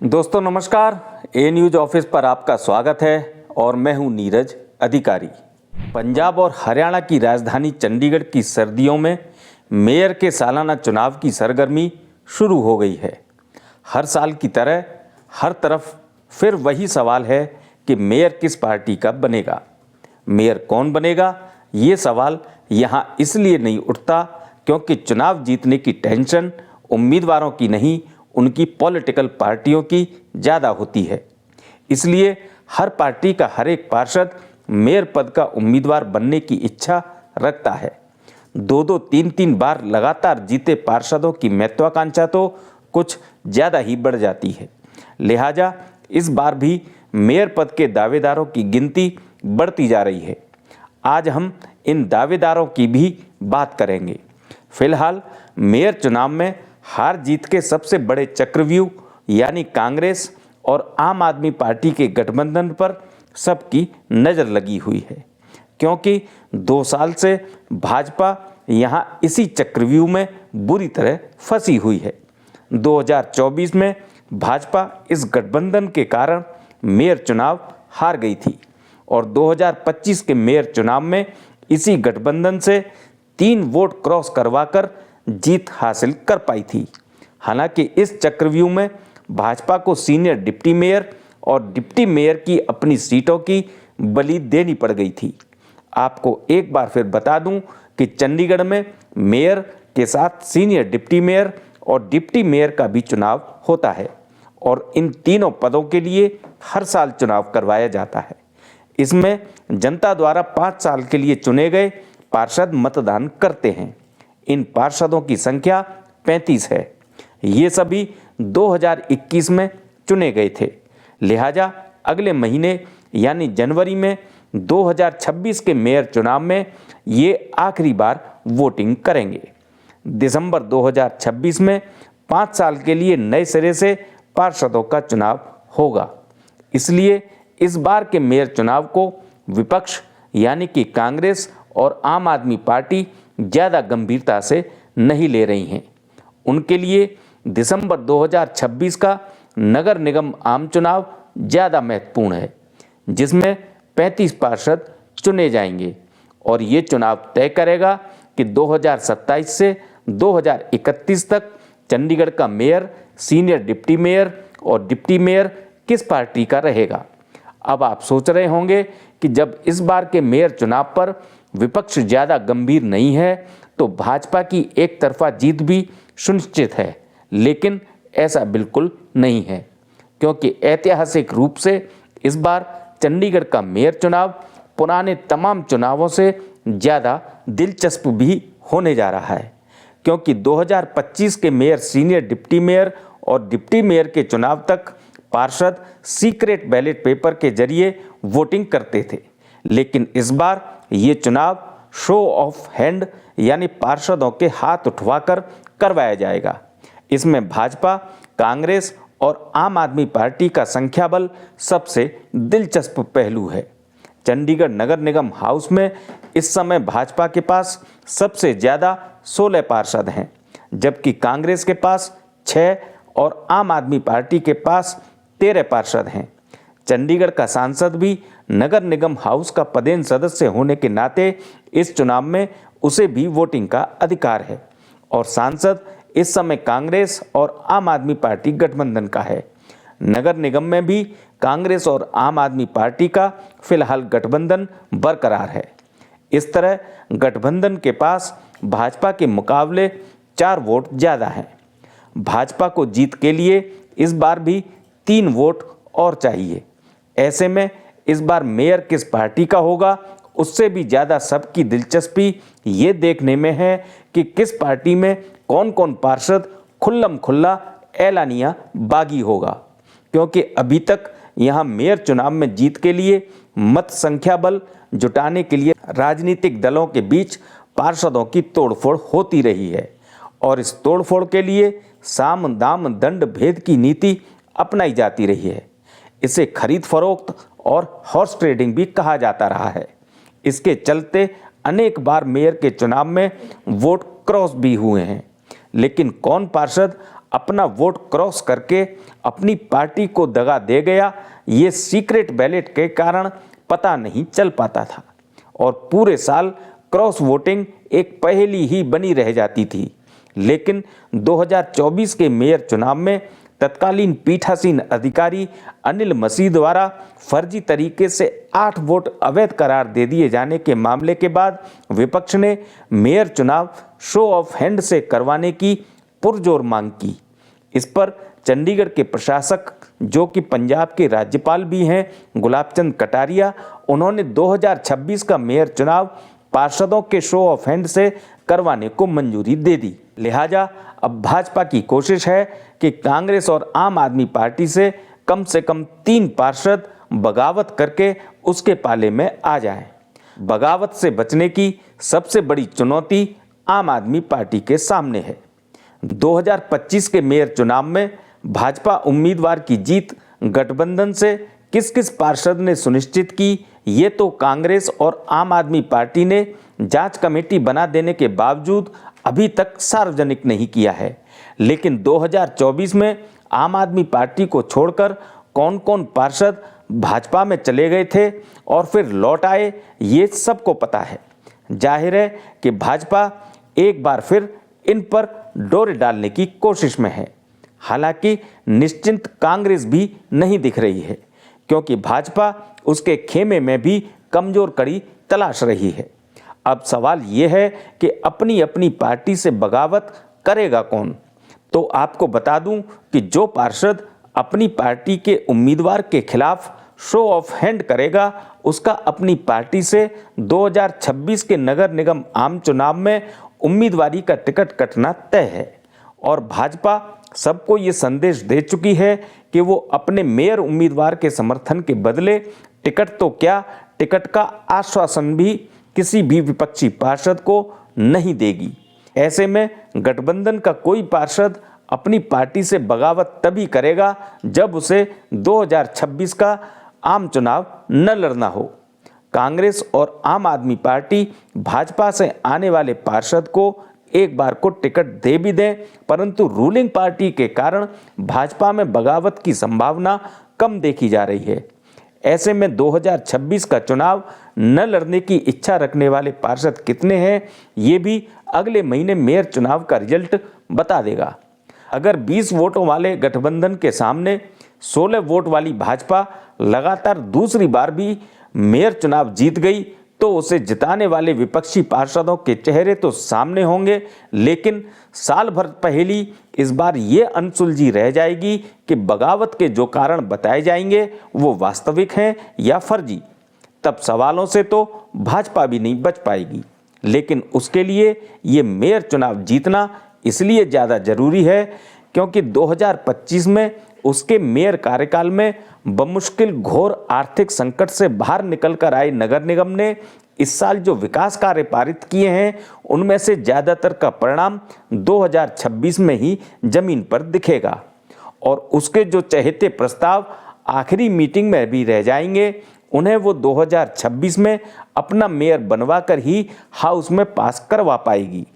दोस्तों नमस्कार। ए news office पर आपका स्वागत है और मैं हूं नीरज अधिकारी। पंजाब और हरियाणा की राजधानी चंडीगढ़ की सर्दियों में मेयर के सालाना चुनाव की सरगर्मी शुरू हो गई है। हर साल की तरह हर तरफ फिर वही सवाल है कि मेयर किस पार्टी का बनेगा। मेयर कौन बनेगा, ये सवाल यहाँ इसलिए नहीं उठता क्योंकि चुनाव जीतने की टेंशन उम्मीदवारों की नहीं, उनकी पॉलिटिकल पार्टियों की ज़्यादा होती है। इसलिए हर पार्टी का हर एक पार्षद मेयर पद का उम्मीदवार बनने की इच्छा रखता है। दो दो तीन तीन बार लगातार जीते पार्षदों की महत्वाकांक्षा तो कुछ ज़्यादा ही बढ़ जाती है। लिहाजा इस बार भी मेयर पद के दावेदारों की गिनती बढ़ती जा रही है। आज हम इन दावेदारों की भी बात करेंगे। फिलहाल मेयर चुनाव में हार जीत के सबसे बड़े चक्रव्यूह यानी कांग्रेस और आम आदमी पार्टी के गठबंधन पर सबकी नज़र लगी हुई है, क्योंकि 2 साल से भाजपा यहाँ इसी चक्रव्यूह में बुरी तरह फंसी हुई है। 2024 में भाजपा इस गठबंधन के कारण मेयर चुनाव हार गई थी और 2025 के मेयर चुनाव में इसी गठबंधन से 3 वोट क्रॉस करवाकर जीत हासिल कर पाई थी। हालांकि इस चक्रव्यूह में भाजपा को सीनियर डिप्टी मेयर और डिप्टी मेयर की अपनी सीटों की बलि देनी पड़ गई थी। आपको एक बार फिर बता दूं कि चंडीगढ़ में मेयर के साथ सीनियर डिप्टी मेयर और डिप्टी मेयर का भी चुनाव होता है और इन तीनों पदों के लिए हर साल चुनाव करवाया जाता है। इसमें जनता द्वारा 5 साल के लिए चुने गए पार्षद मतदान करते हैं। इन पार्षदों की संख्या 35 है। ये सभी 2021 में चुने गए थे। लिहाजा अगले महीने यानी जनवरी में 2026 के मेयर चुनाव में ये आखिरी बार वोटिंग करेंगे। दिसंबर 2026 में 5 साल के लिए नए सिरे से पार्षदों का चुनाव होगा। इसलिए इस बार के मेयर चुनाव को विपक्ष यानी कि कांग्रेस और आम आदमी पार्टी ज़्यादा गंभीरता से नहीं ले रही हैं। उनके लिए दिसंबर 2026 का नगर निगम आम चुनाव ज़्यादा महत्वपूर्ण है, जिसमें 35 पार्षद चुने जाएंगे और ये चुनाव तय करेगा कि 2027 से 2031 तक चंडीगढ़ का मेयर, सीनियर डिप्टी मेयर और डिप्टी मेयर किस पार्टी का रहेगा। अब आप सोच रहे होंगे कि जब इस बार के मेयर चुनाव पर विपक्ष ज़्यादा गंभीर नहीं है तो भाजपा की एक तरफा जीत भी सुनिश्चित है, लेकिन ऐसा बिल्कुल नहीं है, क्योंकि ऐतिहासिक रूप से इस बार चंडीगढ़ का मेयर चुनाव पुराने तमाम चुनावों से ज़्यादा दिलचस्प भी होने जा रहा है, क्योंकि 2025 के मेयर, सीनियर डिप्टी मेयर और डिप्टी मेयर के चुनाव तक पार्षद सीक्रेट बैलेट पेपर के जरिए वोटिंग करते थे, लेकिन इस बार ये चुनाव शो ऑफ हैंड यानी पार्षदों के हाथ उठवाकर करवाया जाएगा। इसमें भाजपा, कांग्रेस और आम आदमी पार्टी का संख्या बल सबसे दिलचस्प पहलू है। चंडीगढ़ नगर निगम हाउस में इस समय भाजपा के पास सबसे ज़्यादा 16 पार्षद हैं, जबकि कांग्रेस के पास 6 और आम आदमी पार्टी के पास 13 पार्षद हैं। चंडीगढ़ का सांसद भी नगर निगम हाउस का पदेन सदस्य होने के नाते इस चुनाव में उसे भी वोटिंग का अधिकार है और सांसद इस समय कांग्रेस और आम आदमी पार्टी गठबंधन का है। नगर निगम में भी कांग्रेस और आम आदमी पार्टी का फिलहाल गठबंधन बरकरार है। इस तरह गठबंधन के पास भाजपा के मुकाबले 4 वोट ज़्यादा हैं। भाजपा को जीत के लिए इस बार भी 3 वोट और चाहिए। ऐसे में इस बार मेयर किस पार्टी का होगा, उससे भी ज़्यादा सबकी दिलचस्पी ये देखने में है कि किस पार्टी में कौन कौन पार्षद खुल्लम खुल्ला एलानिया बागी होगा, क्योंकि अभी तक यहाँ मेयर चुनाव में जीत के लिए मत संख्या बल जुटाने के लिए राजनीतिक दलों के बीच पार्षदों की तोड़फोड़ होती रही है और इस तोड़फोड़ के लिए साम दाम दंड भेद की नीति अपनाई जाती रही है। इसे खरीद फरोख्त और हॉर्स ट्रेडिंग भी कहा जाता रहा है। इसके चलते अनेक बार मेयर के चुनाव में वोट क्रॉस भी हुए हैं, लेकिन कौन पार्षद अपना वोट क्रॉस करके अपनी पार्टी को दगा दे गया, ये सीक्रेट बैलेट के कारण पता नहीं चल पाता था और पूरे साल क्रॉस वोटिंग एक पहेली ही बनी रह जाती थी। लेकिन 2024 के मेयर चुनाव में तत्कालीन पीठासीन अधिकारी अनिल मसीह द्वारा फर्जी तरीके से 8 वोट अवैध करार दे दिए जाने के मामले के बाद विपक्ष ने मेयर चुनाव शो ऑफ हैंड से करवाने की पुरजोर मांग की। इस पर चंडीगढ़ के प्रशासक, जो कि पंजाब के राज्यपाल भी हैं, गुलाबचंद कटारिया, उन्होंने 2026 का मेयर चुनाव पार्षदों के शो ऑफ हैंड से करवाने को मंजूरी दे दी। लिहाजा अब भाजपा की कोशिश है कि कांग्रेस और आम आदमी पार्टी से कम 3 पार्षद बगावत करके उसके पाले में आ जाएं। बगावत से बचने की सबसे बड़ी चुनौती आम आदमी पार्टी के सामने है। 2025 के मेयर चुनाव में भाजपा उम्मीदवार की जीत गठबंधन से किस किस पार्षद ने सुनिश्चित की, ये तो कांग्रेस और आम आदमी पार्टी ने जांच कमेटी बना देने के बावजूद अभी तक सार्वजनिक नहीं किया है। लेकिन 2024 में आम आदमी पार्टी को छोड़कर कौन कौन पार्षद भाजपा में चले गए थे और फिर लौट आए, ये सबको पता है। जाहिर है कि भाजपा एक बार फिर इन पर डोरे डालने की कोशिश में है। हालांकि निश्चिंत कांग्रेस भी नहीं दिख रही है, क्योंकि भाजपा उसके खेमे में भी कमजोर कड़ी तलाश रही है। अब सवाल यह है कि अपनी अपनी पार्टी से बगावत करेगा कौन। तो आपको बता दूं कि जो पार्षद अपनी पार्टी के उम्मीदवार के खिलाफ शो ऑफ हैंड करेगा, उसका अपनी पार्टी से 2026 के नगर निगम आम चुनाव में उम्मीदवारी का टिकट कटना तय है। और भाजपा सबको ये संदेश दे चुकी है कि वो अपने मेयर उम्मीदवार के समर्थन के बदले टिकट तो क्या, टिकट का आश्वासन भी किसी भी विपक्षी पार्षद को नहीं देगी। ऐसे में गठबंधन का कोई पार्षद अपनी पार्टी से बगावत तभी करेगा जब उसे 2026 का आम चुनाव न लड़ना हो। कांग्रेस और आम आदमी पार्टी भाजपा से आने वाले पार्षद को एक बार को टिकट दे भी दें, परंतु रूलिंग पार्टी के कारण भाजपा में बगावत की संभावना कम देखी जा रही है। ऐसे में 2026 का चुनाव न लड़ने की इच्छा रखने वाले पार्षद कितने हैं, ये भी अगले महीने मेयर चुनाव का रिजल्ट बता देगा। अगर 20 वोटों वाले गठबंधन के सामने 16 वोट वाली भाजपा लगातार दूसरी बार भी मेयर चुनाव जीत गई, तो उसे जिताने वाले विपक्षी पार्षदों के चेहरे तो सामने होंगे, लेकिन साल भर पहली इस बार ये अनसुलझी रह जाएगी कि बगावत के जो कारण बताए जाएंगे वो वास्तविक हैं या फर्जी। तब सवालों से तो भाजपा भी नहीं बच पाएगी। लेकिन उसके लिए ये मेयर चुनाव जीतना इसलिए ज़्यादा जरूरी है क्योंकि 2025 में उसके मेयर कार्यकाल में बमुश्किल घोर आर्थिक संकट से बाहर निकलकर आए नगर निगम ने इस साल जो विकास कार्य पारित किए हैं, उनमें से ज़्यादातर का परिणाम 2026 में ही जमीन पर दिखेगा और उसके जो चहेते प्रस्ताव आखिरी मीटिंग में भी रह जाएंगे, उन्हें वो 2026 में अपना मेयर बनवा कर ही हाउस में पास करवा पाएगी।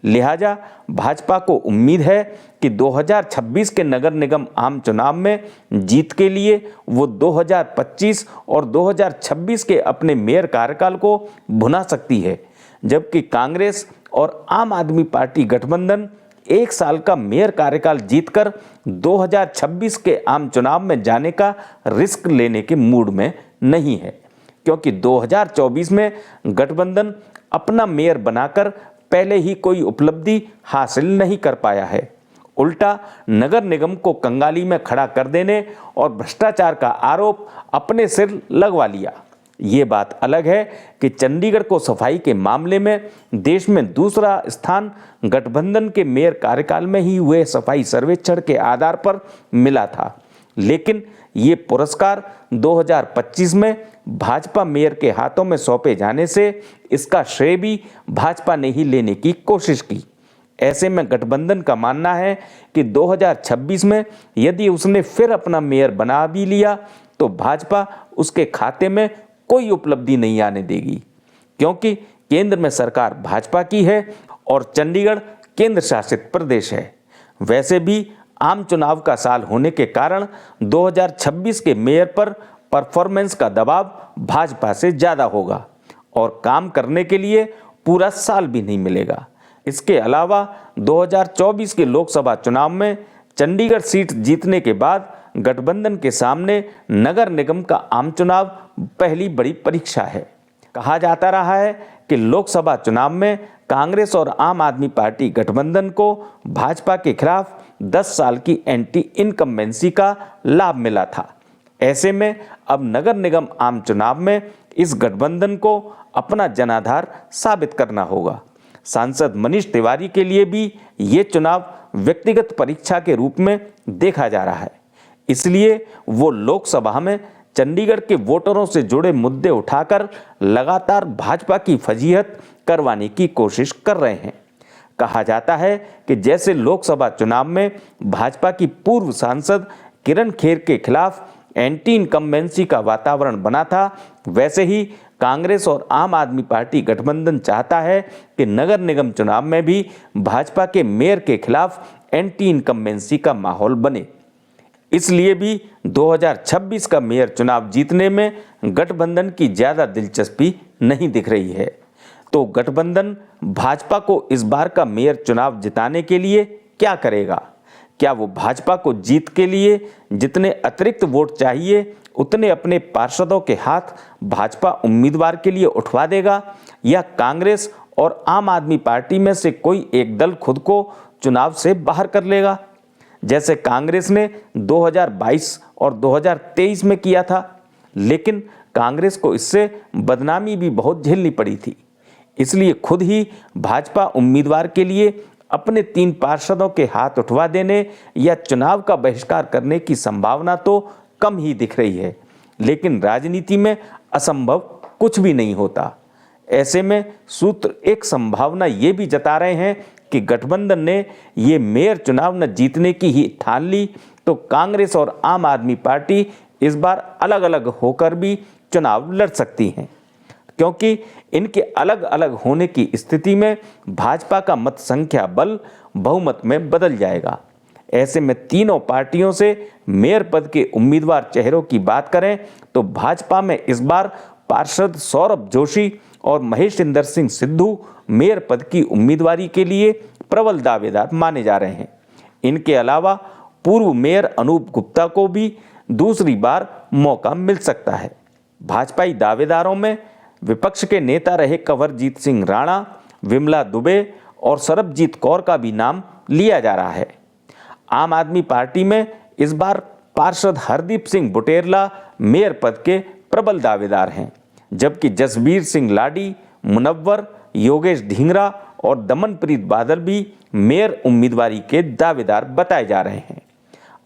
लिहाजा भाजपा को उम्मीद है कि 2026 के नगर निगम आम चुनाव में जीत के लिए वो 2025 और 2026 के अपने मेयर कार्यकाल को भुना सकती है, जबकि कांग्रेस और आम आदमी पार्टी गठबंधन 1 साल का मेयर कार्यकाल जीतकर 2026 के आम चुनाव में जाने का रिस्क लेने के मूड में नहीं है, क्योंकि 2024 में गठबंधन अपना मेयर बनाकर पहले ही कोई उपलब्धि हासिल नहीं कर पाया है। उल्टा नगर निगम को कंगाली में खड़ा कर देने और भ्रष्टाचार का आरोप अपने सिर लगवा लिया। ये बात अलग है कि चंडीगढ़ को सफाई के मामले में देश में दूसरा स्थान गठबंधन के मेयर कार्यकाल में ही हुए सफाई सर्वेक्षण के आधार पर मिला था, लेकिन ये पुरस्कार 2025 में भाजपा मेयर के हाथों में सौंपे जाने से इसका श्रेय भी भाजपा ने ही लेने की कोशिश की। ऐसे में गठबंधन का मानना है कि 2026 में यदि उसने फिर अपना मेयर बना भी लिया तो भाजपा उसके खाते में कोई उपलब्धि नहीं आने देगी, क्योंकि केंद्र में सरकार भाजपा की है और चंडीगढ़ केंद्र शासित प्रदेश है। वैसे भी आम चुनाव का साल होने के कारण 2026 के मेयर पर परफॉर्मेंस का दबाव भाजपा से ज़्यादा होगा और काम करने के लिए पूरा साल भी नहीं मिलेगा। इसके अलावा 2024 के लोकसभा चुनाव में चंडीगढ़ सीट जीतने के बाद गठबंधन के सामने नगर निगम का आम चुनाव पहली बड़ी परीक्षा है। कहा जाता रहा है कि लोकसभा चुनाव में कांग्रेस और आम आदमी पार्टी गठबंधन को भाजपा के खिलाफ 10 साल की एंटी इनकम्बेंसी का लाभ मिला था। ऐसे में अब नगर निगम आम चुनाव में इस गठबंधन को अपना जनाधार साबित करना होगा। सांसद मनीष तिवारी के लिए भी ये चुनाव व्यक्तिगत परीक्षा के रूप में देखा जा रहा है। इसलिए वो लोकसभा में चंडीगढ़ के वोटरों से जुड़े मुद्दे उठाकर लगातार भाजपा की फजीहत करवाने की कोशिश कर रहे हैं। कहा जाता है कि जैसे लोकसभा चुनाव में भाजपा की पूर्व सांसद किरण खेर के खिलाफ एंटी इनकम्बेंसी का वातावरण बना था, वैसे ही कांग्रेस और आम आदमी पार्टी गठबंधन चाहता है कि नगर निगम चुनाव में भी भाजपा के मेयर के खिलाफ एंटी इनकम्बेंसी का माहौल बने। इसलिए भी 2026 का मेयर चुनाव जीतने में गठबंधन की ज्यादा दिलचस्पी नहीं दिख रही है। तो गठबंधन भाजपा को इस बार का मेयर चुनाव जिताने के लिए क्या करेगा? क्या वो भाजपा को जीत के लिए जितने अतिरिक्त वोट चाहिए उतने अपने पार्षदों के हाथ भाजपा उम्मीदवार के लिए उठवा देगा, या कांग्रेस और आम आदमी पार्टी में से कोई एक दल खुद को चुनाव से बाहर कर लेगा, जैसे कांग्रेस ने 2022 और 2023 में किया था? लेकिन कांग्रेस को इससे बदनामी भी बहुत झेलनी पड़ी थी। इसलिए खुद ही भाजपा उम्मीदवार के लिए अपने 3 पार्षदों के हाथ उठवा देने या चुनाव का बहिष्कार करने की संभावना तो कम ही दिख रही है। लेकिन राजनीति में असंभव कुछ भी नहीं होता। ऐसे में सूत्र एक संभावना ये भी जता रहे हैं कि गठबंधन ने ये मेयर चुनाव न जीतने की ही ठान ली तो कांग्रेस और आम आदमी पार्टी इस बार अलग अलग होकर भी चुनाव लड़ सकती हैं, क्योंकि इनके अलग अलग होने की स्थिति में भाजपा का मत संख्या बल बहुमत में बदल जाएगा। ऐसे में तीनों पार्टियों से मेयर पद के उम्मीदवार चेहरों की बात करें तो भाजपा में इस बार पार्षद सौरभ जोशी और महेशिंदर सिंह सिद्धू मेयर पद की उम्मीदवारी के लिए प्रबल दावेदार माने जा रहे हैं। इनके अलावा पूर्व मेयर अनूप गुप्ता को भी दूसरी बार मौका मिल सकता है। भाजपाई दावेदारों में विपक्ष के नेता रहे कंवरजीत सिंह राणा, विमला दुबे और सरबजीत कौर का भी नाम लिया जा रहा है। आम आदमी पार्टी में इस बार पार्षद हरदीप सिंह बुटेरला मेयर पद के प्रबल दावेदार हैं, जबकि जसबीर सिंह लाडी, मुनव्वर, योगेश ढींगरा और दमनप्रीत बादल भी मेयर उम्मीदवारी के दावेदार बताए जा रहे हैं।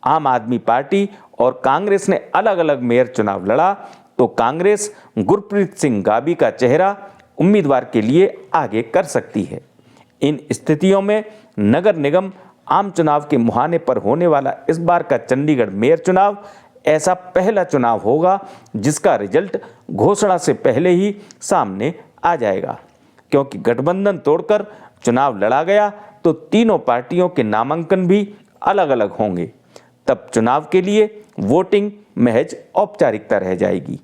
आम आदमी पार्टी और कांग्रेस ने अलग अलग मेयर चुनाव लड़ा तो कांग्रेस गुरप्रीत सिंह गाबी का चेहरा उम्मीदवार के लिए आगे कर सकती है। इन स्थितियों में नगर निगम आम चुनाव के मुहाने पर होने वाला इस बार का चंडीगढ़ मेयर चुनाव ऐसा पहला चुनाव होगा जिसका रिजल्ट घोषणा से पहले ही सामने आ जाएगा, क्योंकि गठबंधन तोड़कर चुनाव लड़ा गया तो तीनों पार्टियों के नामांकन भी अलग अलग होंगे। तब चुनाव के लिए वोटिंग महज औपचारिकता रह जाएगी।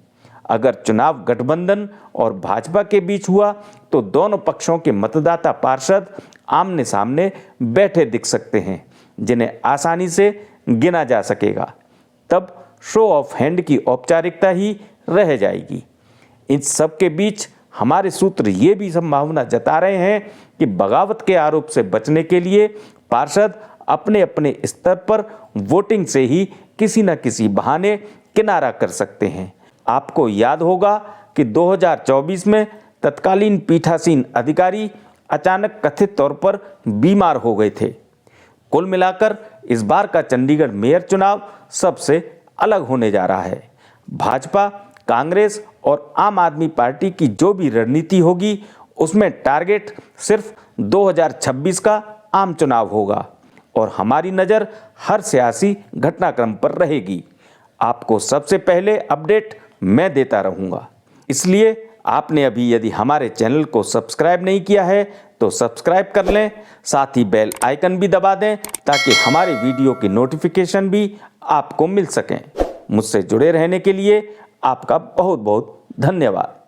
अगर चुनाव गठबंधन और भाजपा के बीच हुआ तो दोनों पक्षों के मतदाता पार्षद आमने सामने बैठे दिख सकते हैं, जिन्हें आसानी से गिना जा सकेगा। तब शो ऑफ हैंड की औपचारिकता ही रह जाएगी। इन सब के बीच हमारे सूत्र ये भी संभावना जता रहे हैं कि बगावत के आरोप से बचने के लिए पार्षद अपने अपने स्तर पर वोटिंग से ही किसी न किसी बहाने किनारा कर सकते हैं। आपको याद होगा कि 2024 में तत्कालीन पीठासीन अधिकारी अचानक कथित तौर पर बीमार हो गए थे। कुल मिलाकर इस बार का चंडीगढ़ मेयर चुनाव सबसे अलग होने जा रहा है। भाजपा, कांग्रेस और आम आदमी पार्टी की जो भी रणनीति होगी उसमें टारगेट सिर्फ 2026 का आम चुनाव होगा और हमारी नज़र हर सियासी घटनाक्रम पर रहेगी। आपको सबसे पहले अपडेट मैं देता रहूँगा। इसलिए आपने अभी यदि हमारे चैनल को सब्सक्राइब नहीं किया है तो सब्सक्राइब कर लें, साथ ही बेल आइकन भी दबा दें ताकि हमारे वीडियो की नोटिफिकेशन भी आपको मिल सकें। मुझसे जुड़े रहने के लिए आपका बहुत बहुत धन्यवाद।